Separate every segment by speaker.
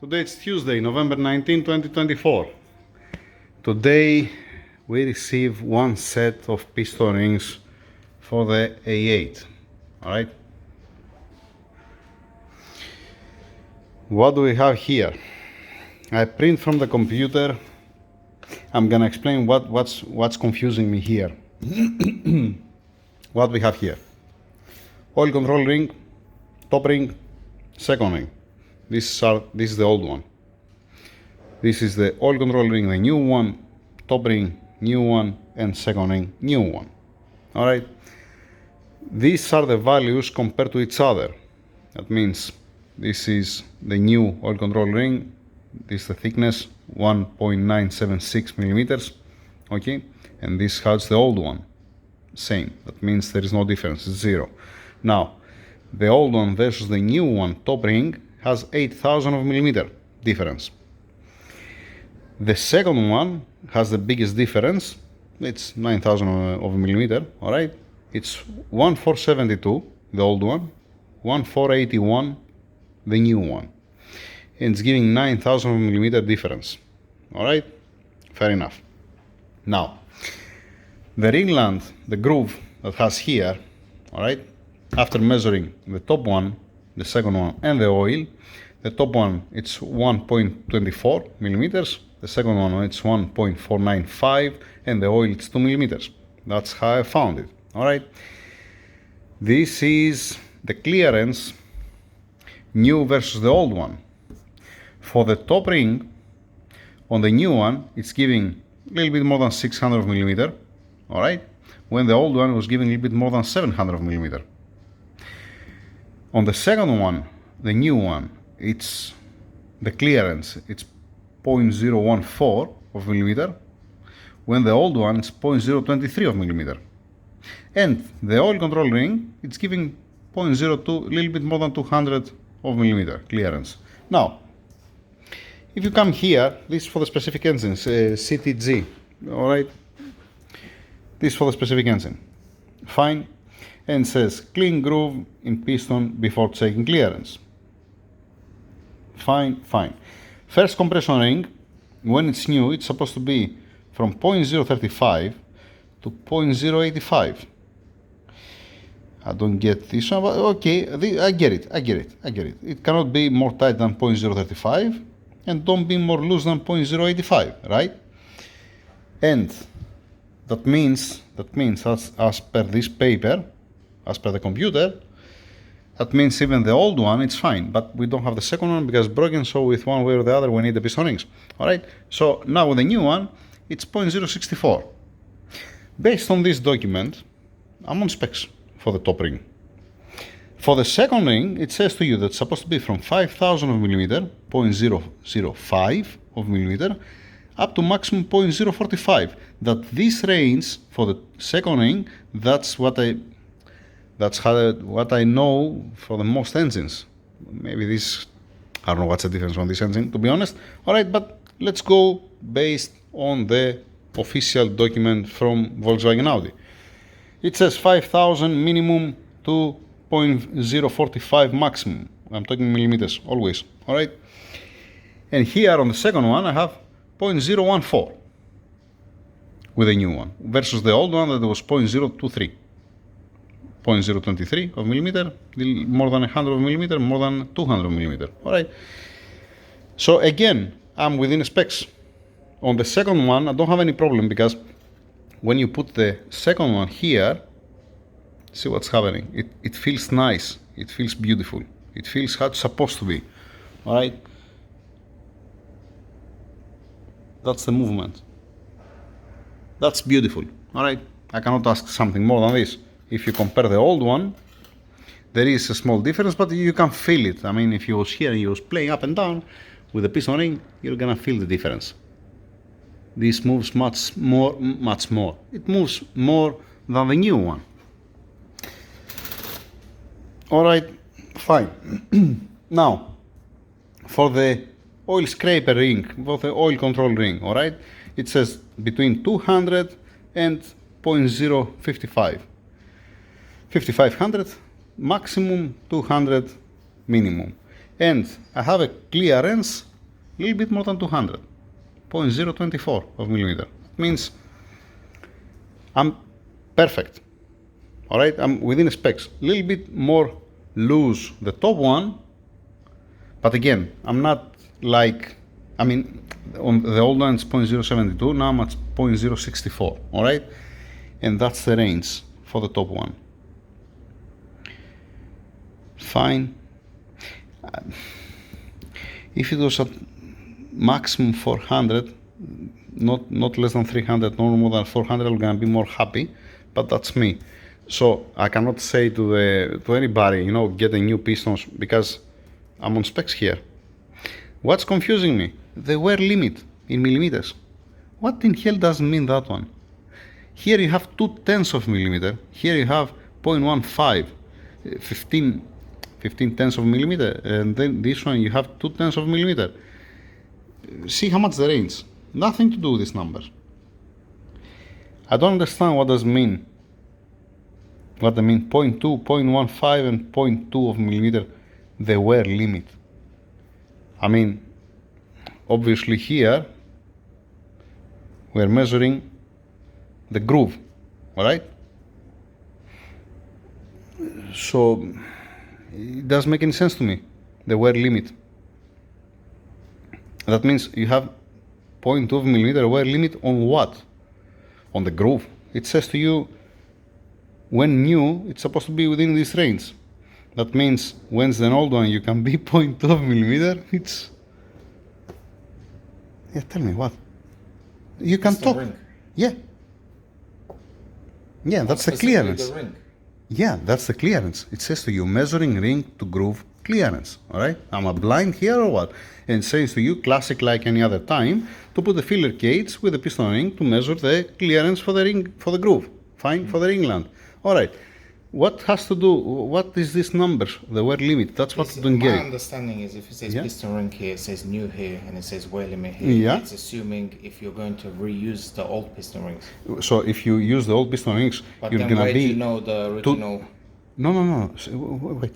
Speaker 1: Today it's Tuesday, November 19, 2024. Today we receive one set of piston rings for the A8. Alright? What do we have here? I print from the computer. I'm gonna explain what's confusing me here. What we have here. Oil control ring, top ring, second ring. This is the old one. This is the oil control ring, the new one, top ring, new one, and second ring, new one. Alright? These are the values compared to each other. That means this is the new oil control ring, this is the thickness, 1.976 millimeters, okay? And this has the old one, same. That means there is no difference, it's zero. Now, the old one versus the new one, top ring, has 8,000 of millimeter difference. The second one has the biggest difference. It's 9,000 of a millimeter, all right? It's 1,472, the old one, 1,481, the new one. And it's giving 9,000 of a millimeter difference, all right? Fair enough. Now, the ringland, the groove that has here, all right? After measuring the top one, the second one, and the oil, the top one it's 1.24 millimeters, the second one it's 1.495, and the oil it's 2 millimeters. That's how I found it. All right. This is the clearance, new versus the old one. For the top ring, on the new one, it's giving a little bit more than 600 millimeter. All right. When the old one was giving a little bit more than 700 millimeter. On the second one, the new one, it's the clearance, it's 0.014 of millimeter, when the old one is 0.023 of millimeter. And the oil control ring, it's giving 0.02, a little bit more than 200 of millimeter clearance. Now, if you come here, this is for the specific engines, CTG, all right? This is for the specific engine. Fine. And says clean groove in piston before checking clearance. Fine, fine. First compression ring, when it's new, it's supposed to be from 0.035 to 0.085. I don't get this one, but okay, I get it. It cannot be more tight than 0.035 and don't be more loose than 0.085, right? And that means as per this paper, as per the computer, that means even the old one, it's fine, but we don't have the second one because it's broken, so with one way or the other, we need the piston rings. All right, so now with the new one, it's 0.064. Based on this document, I'm on specs for the top ring. For the second ring, it says to you that it's supposed to be from 5,000 of millimeter, 0.005 of millimeter, up to maximum 0.045. That this range for the second ring, that's what I know for the most engines. Maybe this, I don't know what's the difference on this engine, to be honest. All right, but let's go based on the official document from Volkswagen Audi. It says 5,000 minimum to 0.045 maximum. I'm talking millimeters, always. All right. And here on the second one, I have 0.014 with the new one versus the old one that was 0.023. 0.023 of millimeter, more than 100 millimeter, more than 200 millimeter. All right. So again, I'm within specs. On the second one, I don't have any problem because when you put the second one here, see what's happening. It feels nice. It feels beautiful. It feels how it's supposed to be. All right. That's the movement. That's beautiful. All right. I cannot ask something more than this. If you compare the old one, there is a small difference, but you can feel it. I mean, if you was here and you was playing up and down with the piston ring, you're gonna feel the difference. This moves much more. It moves more than the new one. All right, fine. Now, for the oil scraper ring, for the oil control ring, all right, it says between 200 and 0.055. 5,500 maximum, 200 minimum. And I have a clearance a little bit more than 200, 0.024 of millimeter. It means I'm perfect. All right, I'm within specs. A little bit more loose the top one, but again, I'm not like, I mean, on the old one it's 0.072, now I'm at 0.064, all right? And that's the range for the top one. Fine. If it was at maximum 400, not less than 300, no more than 400, I'm gonna be more happy, but that's me. So I cannot say to anybody, you know, get a new pistons because I'm on specs here. What's confusing me? The wear limit in millimeters. What in hell doesn't mean that one? Here you have 2/10 of millimeter. Here you have 0.15, 15 tenths of millimeter, and then this one you have 2/10 of millimeter. See how much the range. Nothing to do with these numbers. I don't understand what does mean. What I mean, 0.2, 0.15 and 0.2 of millimeter, the wear limit. I mean, obviously here we're measuring the groove, all right? So it doesn't make any sense to me, the wear limit. That means you have 0.2 of millimeter wear limit on what? On the groove. It says to you, when new, it's supposed to be within this range. That means when it's an old one, you can be 0.2 of millimeter. It's, yeah, tell me what. You can talk. Yeah. Yeah, that's the clearance.
Speaker 2: The ring.
Speaker 1: Yeah, that's the clearance. It says to you, measuring ring to groove clearance. All right? Am I blind here or what? And it says to you, classic like any other time, to put the filler cage with the piston ring to measure the clearance for the ring, for the groove. Fine, for the ringland. All right. What has to do, what is this number, the wear limit? That's what I don't get.
Speaker 2: My understanding is if it says piston ring here, it says new here, and it says wear limit here,
Speaker 1: Yeah.
Speaker 2: it's assuming if you're going to reuse the old piston rings.
Speaker 1: So if you use the old piston rings,
Speaker 2: But
Speaker 1: you're
Speaker 2: then
Speaker 1: gonna
Speaker 2: where
Speaker 1: be
Speaker 2: do you know the original?
Speaker 1: No. Wait.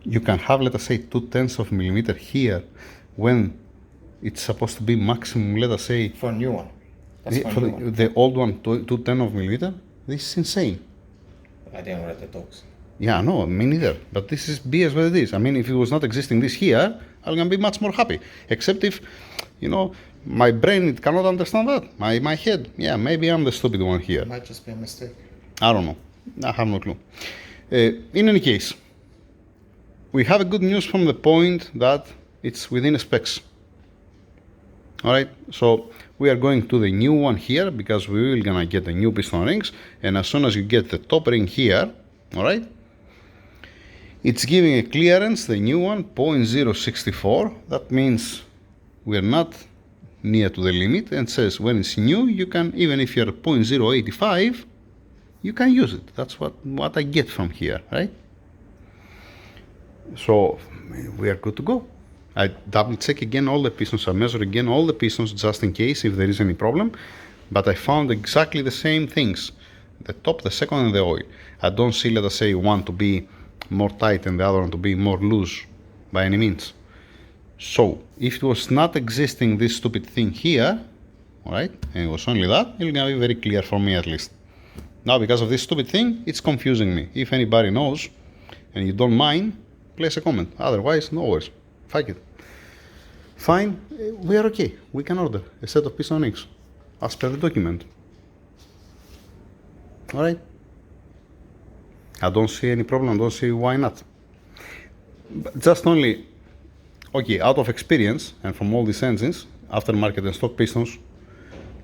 Speaker 1: You can have, let us say, 2/10 of millimeter here when it's supposed to be maximum, let us say.
Speaker 2: For a new one. That's
Speaker 1: For the old one, 2/10 of millimeter. This is insane.
Speaker 2: I didn't read the talks.
Speaker 1: Yeah, no, me neither. But this is BS what it is. I mean, if it was not existing this here, I'm gonna be much more happy. Except if, you know, my brain it cannot understand that. My head, yeah, maybe I'm the stupid one here.
Speaker 2: It might just be a mistake.
Speaker 1: I don't know. I have no clue. In any case, we have a good news from the point that it's within specs. All right, so we are going to the new one here because we will gonna get the new piston rings, and as soon as you get the top ring here, all right, it's giving a clearance, the new one, 0.064. That means we're not near to the limit, and says when it's new, you can, even if you're 0.085, you can use it. That's what I get from here, right? So we are good to go. I double check again all the pistons, I measure again all the pistons just in case if there is any problem, but I found exactly the same things, the top, the second and the oil. I don't see, let us say, one to be more tight and the other one to be more loose by any means. So if it was not existing this stupid thing here, all right, and it was only that, it's gonna be very clear for me at least. Now because of this stupid thing, it's confusing me. If anybody knows and you don't mind, place a comment. Otherwise, no worries. Fuck it. Fine, we are okay. We can order a set of piston rings as per the document. All right. I don't see any problem. I don't see why not. But just only, okay, out of experience and from all these engines, aftermarket and stock pistons,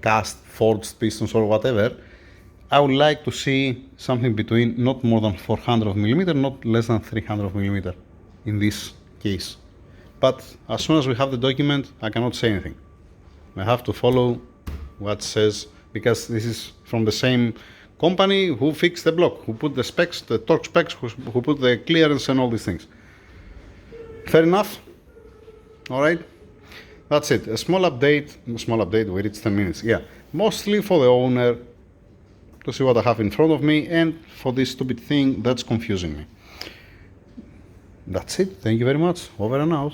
Speaker 1: cast, forged pistons or whatever, I would like to see something between not more than 400 of millimeter, not less than 300 of millimeter in this case. But as soon as we have the document, I cannot say anything. I have to follow what says, because this is from the same company who fixed the block, who put the specs, the torque specs, who put the clearance and all these things. Fair enough? All right? That's it. A small update, we reached 10 minutes. Yeah, mostly for the owner to see what I have in front of me and for this stupid thing that's confusing me. That's it. Thank you very much. Over and out.